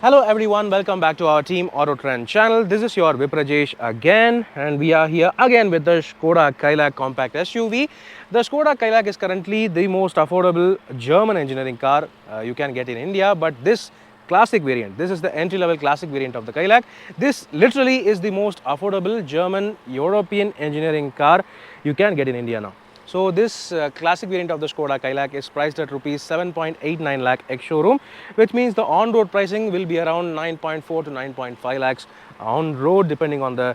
Hello everyone, welcome back to our Team Autotrend channel. This is your Viprajesh again, and we are here again with the Skoda Kylaq compact SUV. The Skoda Kylaq is currently the most affordable German engineering car you can get in India, but this classic variant, this is the entry-level classic variant of the Kylaq. This literally is the most affordable German European engineering car you can get in India now. So this classic variant of the Skoda Kylaq is priced at rupees 7.89 lakh ex-showroom, which means the on-road pricing will be around 9.4 to 9.5 lakhs on-road depending on the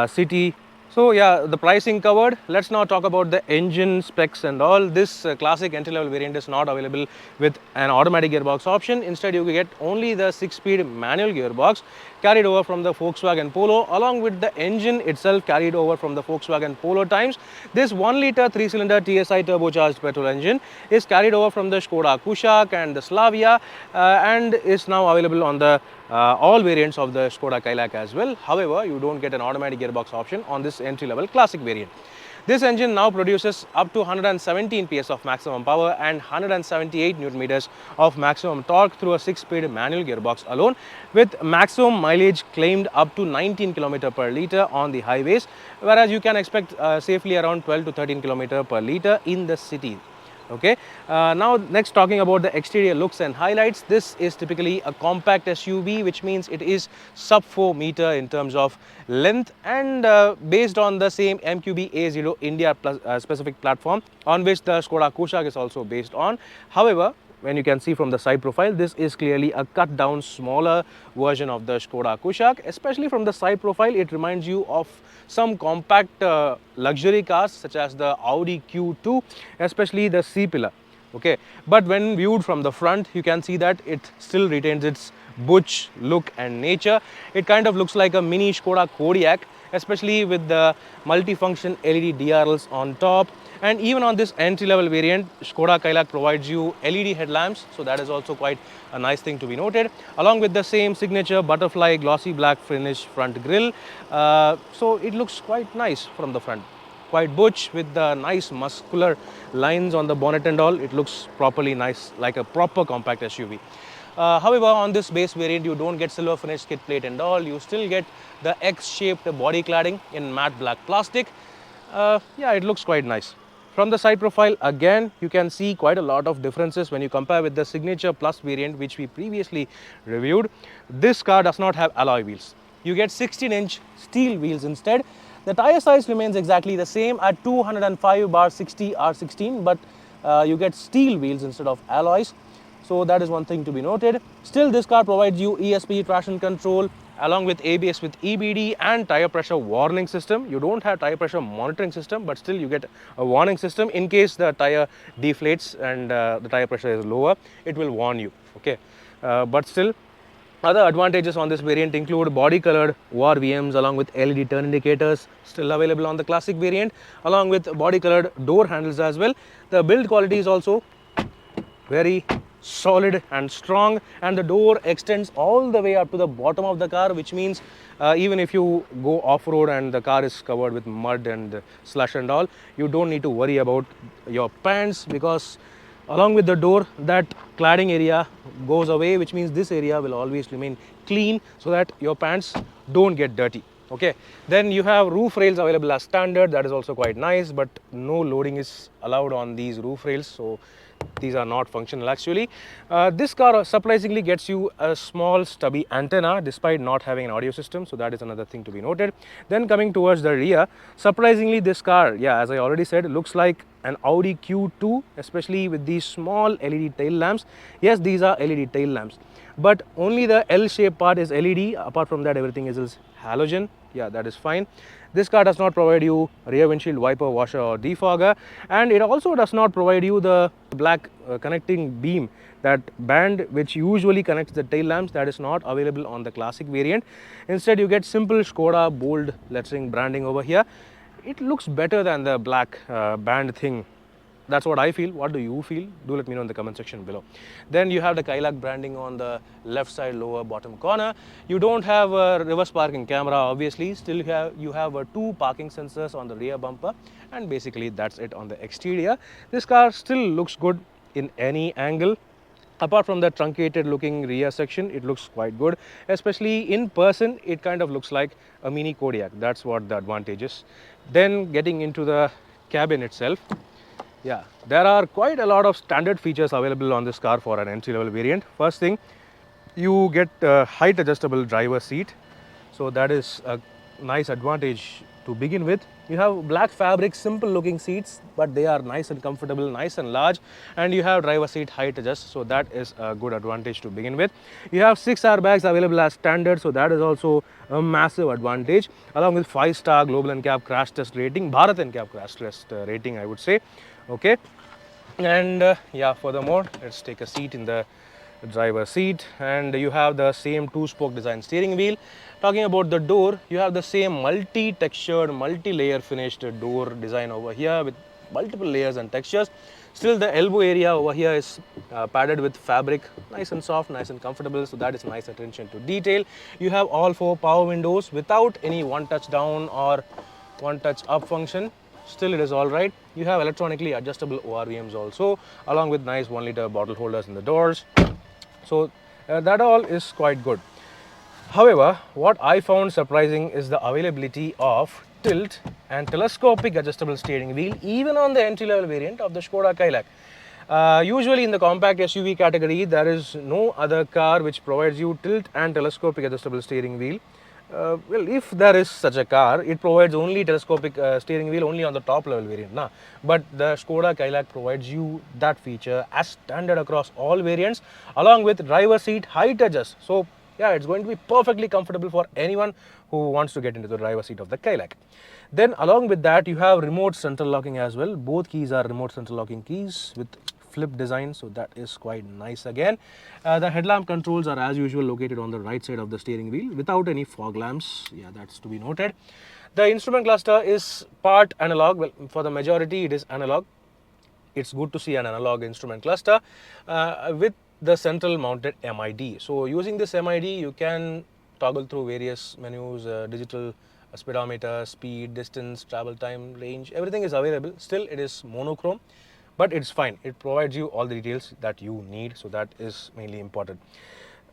city. So yeah, the pricing covered. Let's now talk about the engine specs and all. This classic entry-level variant is not available with an automatic gearbox option. Instead, you get only the 6-speed manual gearbox carried over from the Volkswagen Polo, along with the engine itself carried over from the Volkswagen Polo times. This 1-liter 3-cylinder TSI turbocharged petrol engine is carried over from the Skoda Kylaq and the Slavia and is now available on the all variants of the Skoda Kylaq as well. However, you don't get an automatic gearbox option on this entry-level classic variant. This engine now produces up to 117 PS of maximum power and 178 Nm of maximum torque through a 6-speed manual gearbox alone, with maximum mileage claimed up to 19 km per litre on the highways, whereas you can expect safely around 12 to 13 km per litre in the city. Okay, now next talking about the exterior looks and highlights. This is typically a compact SUV, which means it is sub 4 meter in terms of length, and based on the same MQB A0 India specific platform on which the Skoda Kylaq is also based on. However, when you can see from the side profile, this is clearly a cut down smaller version of the Skoda Kylaq. Especially from the side profile, it reminds you of some compact luxury cars such as the Audi Q2, especially the C-pillar. Okay, but when viewed from the front, you can see that it still retains its butch look and nature. It kind of looks like a mini Skoda Kodiaq, especially with the multifunction LED DRLs on top. And even on this entry-level variant, Skoda Kylaq provides you LED headlamps, so that is also quite a nice thing to be noted, along with the same signature butterfly glossy black finish front grille. So it looks quite nice from the front, quite butch with the nice muscular lines on the bonnet and all. It looks properly nice, like a proper compact SUV. However, on this base variant, you don't get silver finish skid plate and all. You still get the X-shaped body cladding in matte black plastic. Yeah, it looks quite nice. From the side profile, again, you can see quite a lot of differences when you compare with the Signature Plus variant, which we previously reviewed. This car does not have alloy wheels. You get 16-inch steel wheels instead. The tire size remains exactly the same at 205/60 R16, but you get steel wheels instead of alloys. So that is one thing to be noted. Still, this car provides you ESP traction control along with ABS with EBD and tire pressure warning system. You don't have tire pressure monitoring system, but still you get a warning system in case the tire deflates and the tire pressure is lower. It will warn you. Okay, but still, other advantages on this variant include body colored ORVMs along with LED turn indicators, still available on the classic variant, along with body colored door handles as well. The build quality is also very solid and strong, and the door extends all the way up to the bottom of the car, which means even if you go off-road and the car is covered with mud and slush and all, you don't need to worry about your pants, because along with the door, that cladding area goes away, which means this area will always remain clean so that your pants don't get dirty. Okay, then you have roof rails available as standard. That is also quite nice, but no loading is allowed on these roof rails, so these are not functional actually. This car surprisingly gets you a small stubby antenna despite not having an audio system, so that is another thing to be noted. Then coming towards the rear, surprisingly this car, yeah, as I already said, looks like an Audi Q2, especially with these small LED tail lamps. Yes, these are LED tail lamps, but only the L-shaped part is LED. Apart from that, everything is halogen. Yeah, that is fine. This car does not provide you rear windshield wiper washer or defogger, and it also does not provide you the black connecting beam, that band which usually connects the tail lamps. That is not available on the classic variant. Instead, you get simple Skoda bold lettering branding over here. It looks better than the black band thing. That's what I feel. What do you feel? Do let me know in the comment section below. Then you have the Kylaq branding on the left side lower bottom corner. You don't have a reverse parking camera, obviously. Still you have 2 parking sensors on the rear bumper, and basically that's it on the exterior. This car still looks good in any angle. Apart from the truncated looking rear section, it looks quite good. Especially in person, it kind of looks like a mini Kodiaq. That's what the advantage is. Then getting into the cabin itself, yeah, there are quite a lot of standard features available on this car for an entry-level variant. First thing, you get a height adjustable driver seat, so that is a nice advantage to begin with. You have black fabric, simple looking seats, but they are nice and comfortable, nice and large, and you have driver seat height adjust, so that is a good advantage to begin with. You have 6 airbags available as standard, so that is also a massive advantage, along with 5-star global NCAP crash test rating, Bharat NCAP crash test rating, I would say. Okay, and yeah, furthermore, let's take a seat in the driver seat, and you have the same 2-spoke design steering wheel. Talking about the door, you have the same multi-textured, multi-layer finished door design over here with multiple layers and textures. Still, the elbow area over here is padded with fabric, nice and soft, nice and comfortable, so that is nice attention to detail. You have all 4 power windows without any one touch down or one touch up function. Still, it is all right. You have electronically adjustable ORVMs also, along with nice 1-liter bottle holders in the doors. So that all is quite good. However, what I found surprising is the availability of tilt and telescopic adjustable steering wheel even on the entry-level variant of the Skoda Kylaq. Usually in the compact SUV category, there is no other car which provides you tilt and telescopic adjustable steering wheel. Well, if there is such a car, it provides only telescopic steering wheel only on the top level variant. But the Skoda Kylaq provides you that feature as standard across all variants, along with driver seat height adjust. So yeah, it's going to be perfectly comfortable for anyone who wants to get into the driver seat of the Kylaq. Then along with that, you have remote central locking as well. Both keys are remote central locking keys with flip design, so that is quite nice again. The headlamp controls are as usual located on the right side of the steering wheel without any fog lamps. Yeah, that's to be noted. The instrument cluster is part analog. Well, for the majority it is analog. It's good to see an analog instrument cluster with the central mounted MID. So using this MID, you can toggle through various menus, digital speedometer, speed, distance, travel time, range, everything is available. Still, it is monochrome, but it's fine. It provides you all the details that you need, so that is mainly important.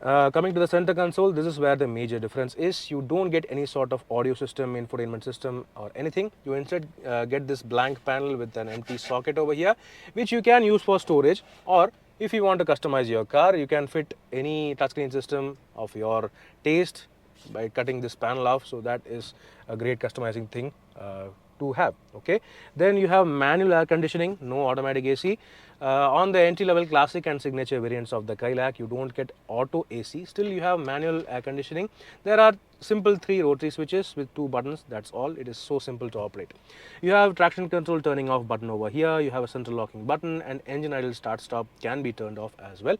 Coming to the center console, this is where the major difference is. You don't get any sort of audio system, infotainment system or anything. You instead get this blank panel with an empty socket over here, which you can use for storage, or if you want to customize your car, you can fit any touchscreen system of your taste by cutting this panel off. So that is a great customizing thing to have. Okay, then you have manual air conditioning, no automatic AC. On the entry-level classic and signature variants of the Kylaq, you don't get auto AC. Still, you have manual air conditioning. There are simple 3 rotary switches with 2 buttons. That's all. It is so simple to operate. You have traction control turning off button over here. You have a central locking button, and engine idle start stop can be turned off as well.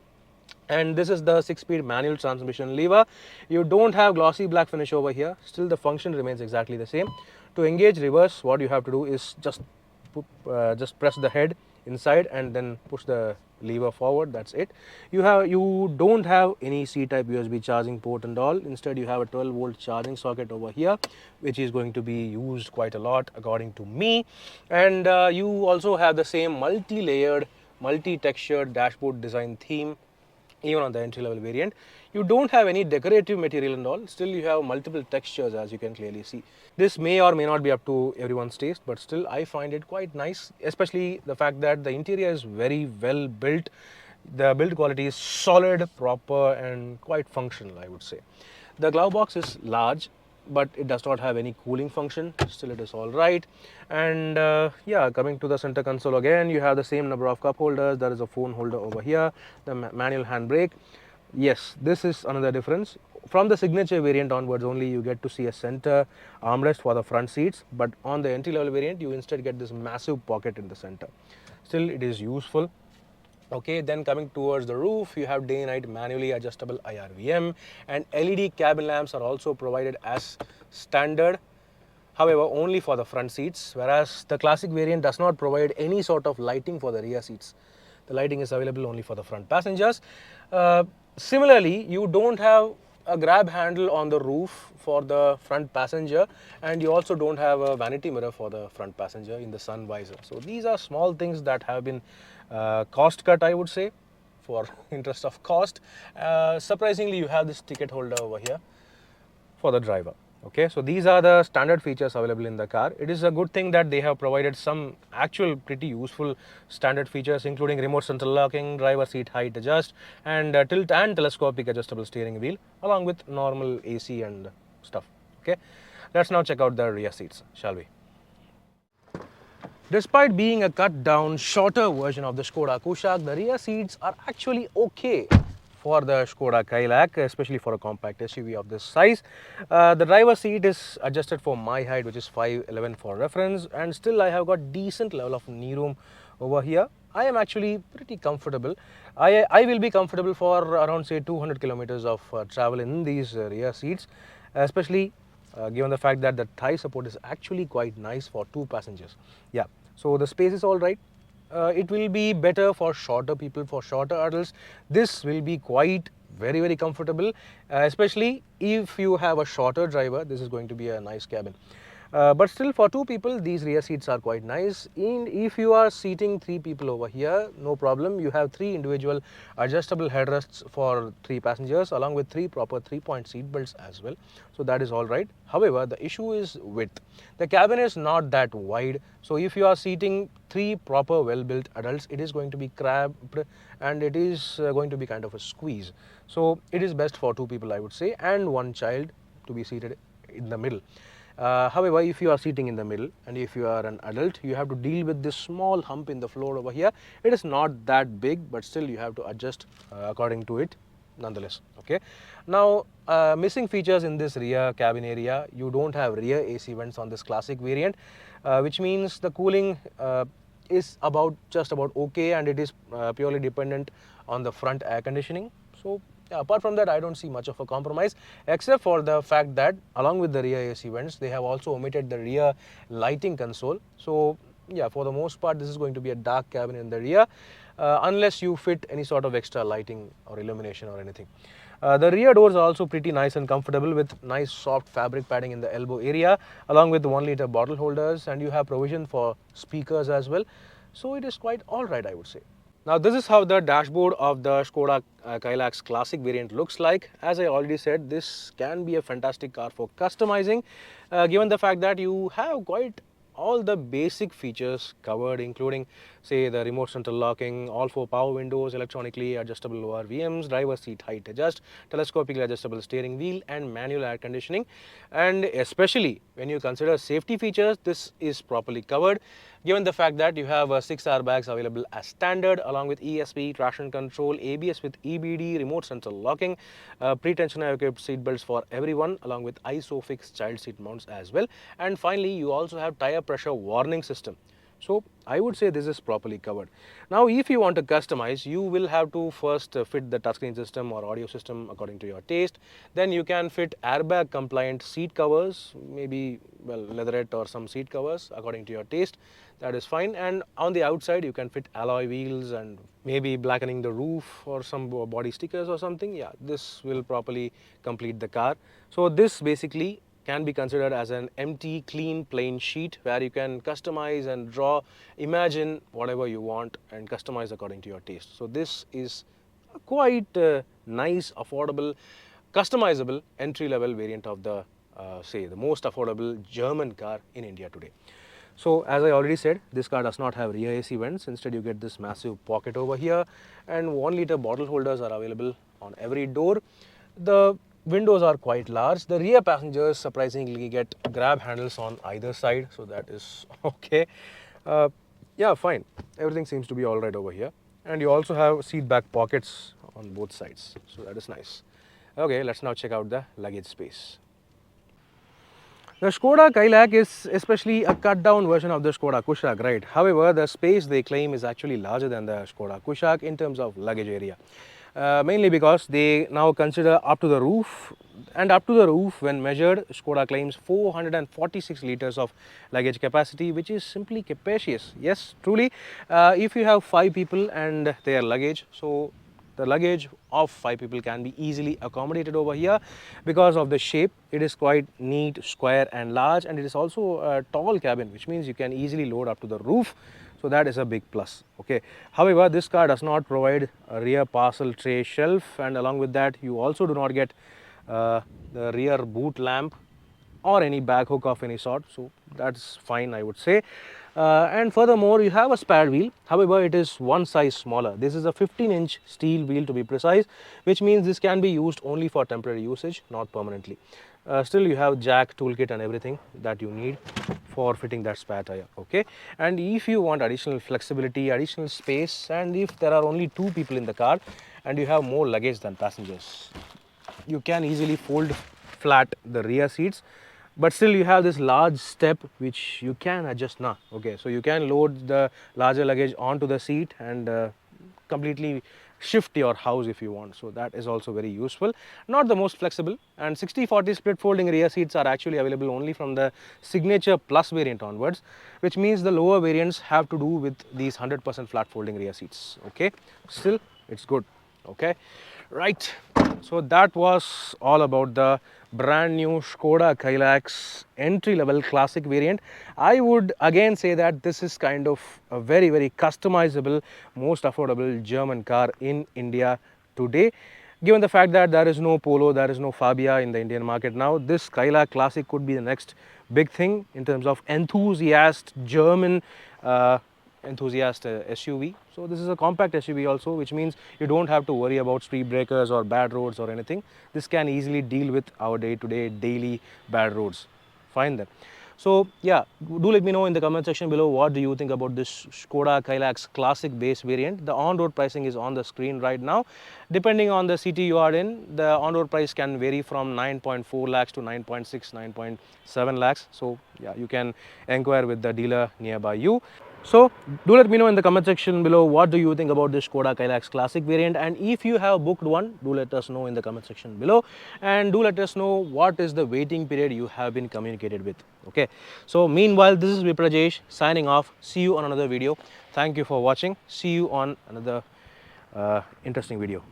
And this is the 6-speed manual transmission lever. You don't have glossy black finish over here. Still, the function remains exactly the same. To engage reverse, what you have to do is just press the head inside and then push the lever forward. That's it. You don't have any C-type USB charging port and all. Instead, you have a 12-volt charging socket over here, which is going to be used quite a lot according to me. And you also have the same multi-layered, multi-textured dashboard design theme even on the entry-level variant. You don't have any decorative material and all. Still, you have multiple textures, as you can clearly see. This may or may not be up to everyone's taste, but still I find it quite nice, especially the fact that the interior is very well built. The build quality is solid, proper and quite functional, I would say. The glove box is large, but it does not have any cooling function. Still, it is all right. And yeah, coming to the center console again, you have the same number of cup holders. There is a phone holder over here, the manual handbrake. Yes, this is another difference. From the signature variant onwards only, you get to see a center armrest for the front seats, but on the entry level variant, you instead get this massive pocket in the center. Still, it is useful. Okay, then coming towards the roof, you have day night manually adjustable IRVM, and LED cabin lamps are also provided as standard, however only for the front seats, whereas the classic variant does not provide any sort of lighting for the rear seats. The lighting is available only for the front passengers. Similarly, you don't have a grab handle on the roof for the front passenger, and you also don't have a vanity mirror for the front passenger in the sun visor. So these are small things that have been cost cut, I would say, for interest of cost. Surprisingly, you have this ticket holder over here for the driver. Okay, so these are the standard features available in the car. It is a good thing that they have provided some actual pretty useful standard features, including remote central locking, driver seat height adjust, and tilt and telescopic adjustable steering wheel, along with normal AC and stuff. Okay, let's now check out the rear seats, shall we? Despite being a cut down, shorter version of the Skoda Kylaq, the rear seats are actually okay for the Skoda Kylaq, especially for a compact SUV of this size. The driver seat is adjusted for my height, which is 5'11" for reference, and still I have got decent level of knee room over here. I am actually pretty comfortable. I will be comfortable for around say 200 kilometers of travel in these rear seats, especially given the fact that the thigh support is actually quite nice for 2 passengers. Yeah, so the space is all right. It will be better for shorter people, for shorter adults. This will be quite very comfortable, especially if you have a shorter driver. This is going to be a nice cabin. But still, for 2 people, these rear seats are quite nice. If you are seating 3 people over here, no problem. You have 3 individual adjustable headrests for 3 passengers, along with 3 proper 3-point seat belts as well. So that is all right. However, the issue is width. The cabin is not that wide. So if you are seating 3 proper well-built adults, it is going to be cramped and it is going to be kind of a squeeze. So it is best for 2 people, I would say, and 1 child to be seated in the middle. However, if you are sitting in the middle and if you are an adult, you have to deal with this small hump in the floor over here. It is not that big, but still you have to adjust according to it nonetheless. Okay. Now, missing features in this rear cabin area, you don't have rear AC vents on this Classic variant, which means the cooling is just about okay, and it is purely dependent on the front air conditioning. So apart from that, I don't see much of a compromise, except for the fact that along with the rear AC vents, they have also omitted the rear lighting console. So yeah, for the most part, this is going to be a dark cabin in the rear, unless you fit any sort of extra lighting or illumination or anything. The rear doors are also pretty nice and comfortable, with nice soft fabric padding in the elbow area, along with the 1-liter bottle holders, and you have provision for speakers as well. So it is quite alright, I would say. Now this is how the dashboard of the Skoda Kylaq Classic variant looks like. As I already said, this can be a fantastic car for customizing, given the fact that you have quite all the basic features covered, including say the remote central locking, all 4 power windows, electronically adjustable ORVMs, driver seat height adjust, telescopically adjustable steering wheel, and manual air conditioning. And especially when you consider safety features, this is properly covered, given the fact that you have 6 airbags available as standard, along with ESP, traction control, ABS with EBD, remote central locking, pre-tensioner equipped seat belts for everyone, along with ISOFIX child seat mounts as well. And finally, you also have tire pressure warning system. So I would say this is properly covered. Now, if you want to customize, you will have to first fit the touchscreen system or audio system according to your taste. Then you can fit airbag compliant seat covers, maybe leatherette or some seat covers according to your taste. That is fine. And on the outside, you can fit alloy wheels and maybe blackening the roof or some body stickers or something. Yeah, this will properly complete the car. So this basically can be considered as an empty, clean, plain sheet where you can customize and draw, imagine whatever you want and customize according to your taste. So this is a quite nice, affordable, customizable entry-level variant of the say the most affordable German car in India today. So as I already said, this car does not have rear AC vents. Instead, you get this massive pocket over here, and 1-liter bottle holders are available on every door. The windows are quite large. The rear passengers surprisingly get grab handles on either side, so that is okay. Yeah, fine. Everything seems to be all right over here. And you also have seat back pockets on both sides, so that is nice. Okay, let's now check out the luggage space. The Skoda Kylaq is especially a cut-down version of the Skoda Kylaq, right? However, the space they claim is actually larger than the Skoda Kylaq in terms of luggage area. Mainly because they now consider up to the roof, and up to the roof when measured, Skoda claims 446 liters of luggage capacity, which is simply capacious. Yes, truly, if you have 5 people and their luggage, so the luggage of 5 people can be easily accommodated over here because of the shape. It is quite neat, square and large, and it is also a tall cabin, which means you can easily load up to the roof. So that is a big plus. Okay. However, this car does not provide a rear parcel tray shelf, and along with that you also do not get the rear boot lamp or any back hook of any sort, so that's fine, I would say. And furthermore, you have a spare wheel. However, it is one size smaller. This is a 15-inch steel wheel to be precise, which means this can be used only for temporary usage, not permanently. Still, you have jack, toolkit and everything that you need for fitting that spare tire. Okay. And if you want additional flexibility, additional space, and if there are only 2 people in the car and you have more luggage than passengers, you can easily fold flat the rear seats, but still you have this large step which you can adjust now. Okay, so you can load the larger luggage onto the seat and completely shift your house if you want. So that is also very useful. Not the most flexible, and 60/40 split folding rear seats are actually available only from the Signature Plus variant onwards, which means the lower variants have to do with these 100% flat folding rear seats. Okay, still it's good. Okay, right. So that was all about the brand new Skoda Kylaq's entry level classic variant. I would again say that this is kind of a very customizable, most affordable German car in India today. Given the fact that there is no Polo, there is no Fabia in the Indian market now, this Kylaq Classic could be the next big thing in terms of enthusiast German enthusiast SUV. So this is a compact SUV also, which means you don't have to worry about speed breakers or bad roads or anything. This can easily deal with our day-to-day daily bad roads. Fine then. So yeah, do let me know in the comment section below what do you think about this Skoda Kylaq's classic base variant. The on-road pricing is on the screen right now. Depending on the city you are in, the on-road price can vary from 9.4 lakhs to 9.6, 9.7 lakhs. So yeah, you can inquire with the dealer nearby you. So do let me know in the comment section below what do you think about this Skoda Kylaq's classic variant, and if you have booked one, do let us know in the comment section below, and do let us know what is the waiting period you have been communicated with. Okay, so meanwhile, this is Viprajesh signing off. See you on another video. Thank you for watching. See you on another interesting video.